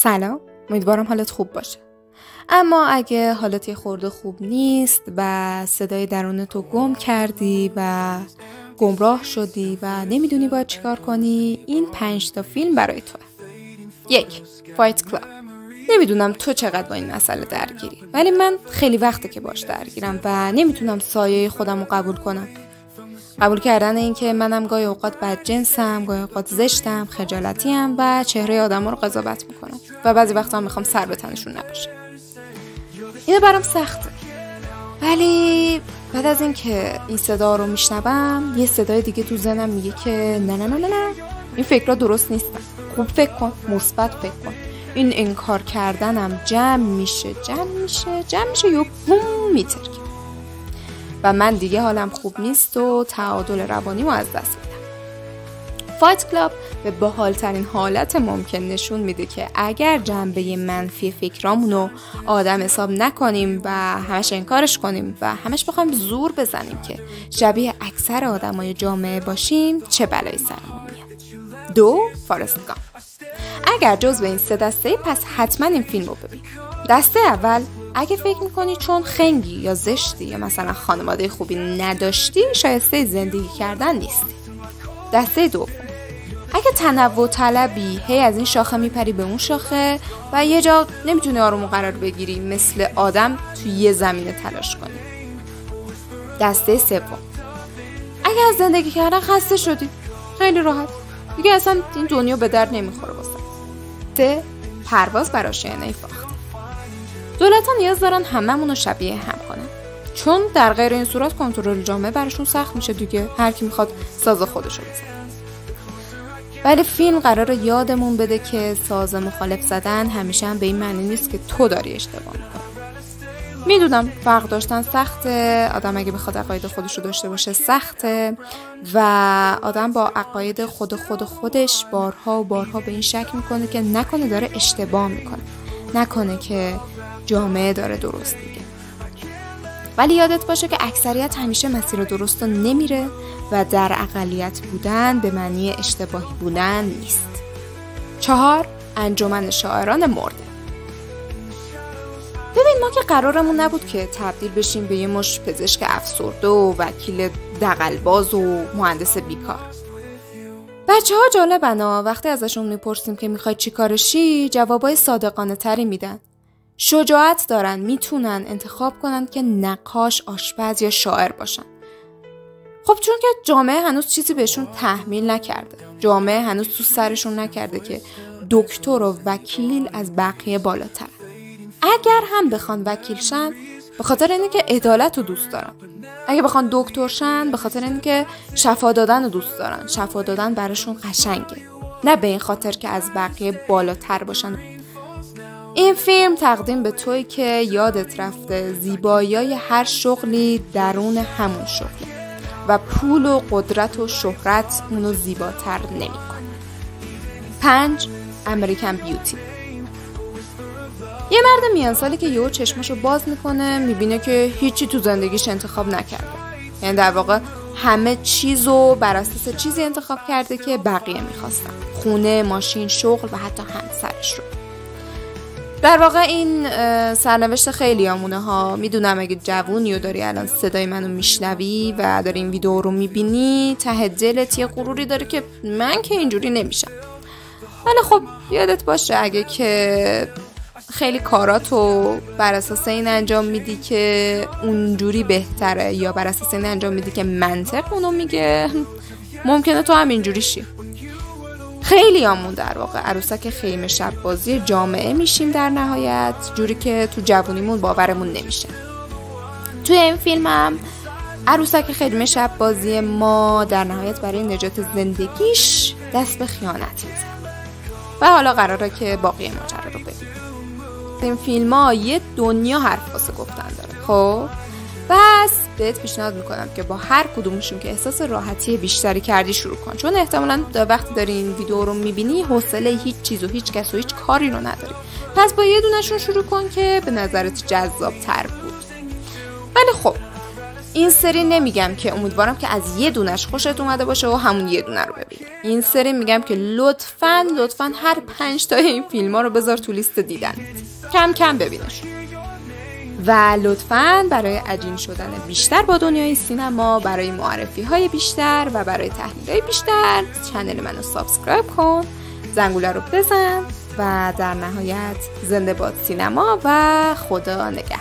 سلام، امیدوارم حالت خوب باشه. اما اگه حالت یه خورده خوب نیست و صدای درون تو گم کردی و گمراه شدی و نمیدونی باید چیکار کنی، این 5 تا فیلم برای توه. 1. فایت کلاب. نمیدونم تو چقدر با این مسئله درگیری، ولی من خیلی وقته که باش درگیرم و نمیتونم سایه خودم رو قبول کنم. قبول کردن این که منم گاهی اوقات بدجنسم، گاهی اوقات زشتم، خجالتیم و چهره آدم رو قضاوت میکنم و بعضی وقتا هم میخوام سر به تنشون نباشه. اینه برام سخته، ولی بعد از این که این صدا رو میشنوم یه صدای دیگه تو ذهنم میگه که نه این فکرها درست نیستن. خوب فکر کن، مثبت فکر کن. این انکار کردنم جمع میشه یه بوم میترکه و من دیگه حالم خوب نیست و تعادل روانیمو از دست میدم. فایت کلاب به باحال‌ترین حالت ممکن نشون میده که اگر جنبه منفی فکرامونو آدم حساب نکنیم و همش انکارش کنیم و همش بخوایم زور بزنیم که شبیه اکثر آدمای جامعه باشیم، چه بلایی سرمون میاد. 2. فارست گامپ. اگر جزو این 3 دسته، پس حتما این فیلم رو ببین. دسته اول، اگه فکر میکنی چون خنگی یا زشتی یا مثلا خانواده خوبی نداشتی شایسته زندگی کردن نیستی. دسته دوم، اگه تنوع طلبی، هی از این شاخه میپری به اون شاخه و یه جا نمیتونی آروم قرار بگیری، مثل آدم توی یه زمینه تلاش کنی. دسته سوم، اگه از زندگی کردن خسته شدی، خیلی راحت، دیگه اصلا این دنیا به درد نمیخوره واسه. 3. پرواز بر آشیانه فاخته. دولت‌ها نیاز دارن هممون رو شبیه هم کنن، چون در غیر این صورت کنترل جامعه براشون سخت میشه دیگه. هر کی میخواد ساز خودشو بزنه. ولی فیلم قراره یادمون بده که ساز مخالف زدن همیشه هم به این معنی نیست که تو داری اشتباه میکنی. میدونم فرق داشتن سخته، آدم اگه بخواد عقاید خودشو داشته باشه سخته و آدم با عقاید خودش بارها و بارها به این شک میکنه که نکنه داره اشتباه میکنه، نکنه که جامعه داره درست میگه. ولی یادت باشه که اکثریت همیشه مسیر درست رو نمیره و در اقلیت بودن به معنی اشتباهی بودن نیست. 4. انجمن شاعران مرده. ببین، ما که قرارمون نبود که تبدیل بشیم به یه مش پزشک افسرده و وکیل دغل‌باز و مهندس بیکار. بچه‌ها جالبن ها، وقتی ازشون میپرسیم که میخوای چی کارشی، جوابای صادقانه تری میدن. شجاعت دارن، میتونن انتخاب کنن که نقاش، آشپز یا شاعر باشن. خب چون که جامعه هنوز چیزی بهشون تحمیل نکرده، جامعه هنوز تو سرشون نکرده که دکتر و وکیل از بقیه بالاتر. اگر هم بخوان وکیل شن به خاطر اینه که عدالت رو دوست دارن، اگه بخوان دکتر شن به خاطر اینه که شفا دادن رو دوست دارن. شفا دادن براشون قشنگه، نه به این خاطر که از بقیه بالاتر باشن. این فیلم تقدیم به تویی که یادت رفته زیبایی‌های هر شغلی درون همون شغله و پول و قدرت و شهرت اونو زیباتر نمی‌کنه. 5. امریکن بیوتی. یه مرد میان سالی که یهو چشمشو باز میکنه میبینه که هیچی تو زندگیش انتخاب نکرده، یعنی در واقع همه چیزو بر اساس چیزی انتخاب کرده که بقیه میخواستن: خونه، ماشین، شغل و حتی همسرش رو. در واقع این سرنوشت خیلی آمونه ها. میدونم اگه جوونی و داری الان صدای منو میشنوی و داری این ویدیو رو میبینی، ته دلت یه غروری داره که من که اینجوری نمیشم. ولی خب یادت باشه اگه که خیلی کاراتو بر اساس این انجام میدی که اونجوری بهتره یا بر اساس این انجام میدی که منطق اونو میگه، ممکنه تو هم اینجوری شی. خیلی همون در واقع عروسک خیمه شب بازی جامعه میشیم در نهایت، جوری که تو جوونیمون باورمون نمیشه. توی این فیلم هم عروسک خیمه شب بازی ما در نهایت برای نجات زندگیش دست به خیانت میزنه و حالا قراره که باقی ماجرا رو ببینیم. این فیلم ها یه دنیا حرف واسه گفتن داره. خب بس بهت پیشنهاد میکنم که با هر کدومشون که احساس راحتی بیشتری کردی شروع کن، چون احتمالاً وقتی داری این ویدیو رو میبینی حوصله هیچ چیز و هیچ کس و هیچ کاری رو نداری. پس با یه دونشون شروع کن که به نظرت جذاب تر بود. ولی خب این سری نمیگم که امیدوارم که از یه دونش خوشت اومده باشه و همون یه دونه رو ببینی. این سری میگم که لطفاً هر 5 تا این فیلم ها رو بذار تو لیست دیدن، کم کم ببینش. و لطفاً برای عجین شدن بیشتر با دنیای سینما، برای معرفی های بیشتر و برای تحلیل های بیشتر چنل منو سابسکرایب کن، زنگوله رو بزن و در نهایت زنده باد سینما و خدا نگهدار.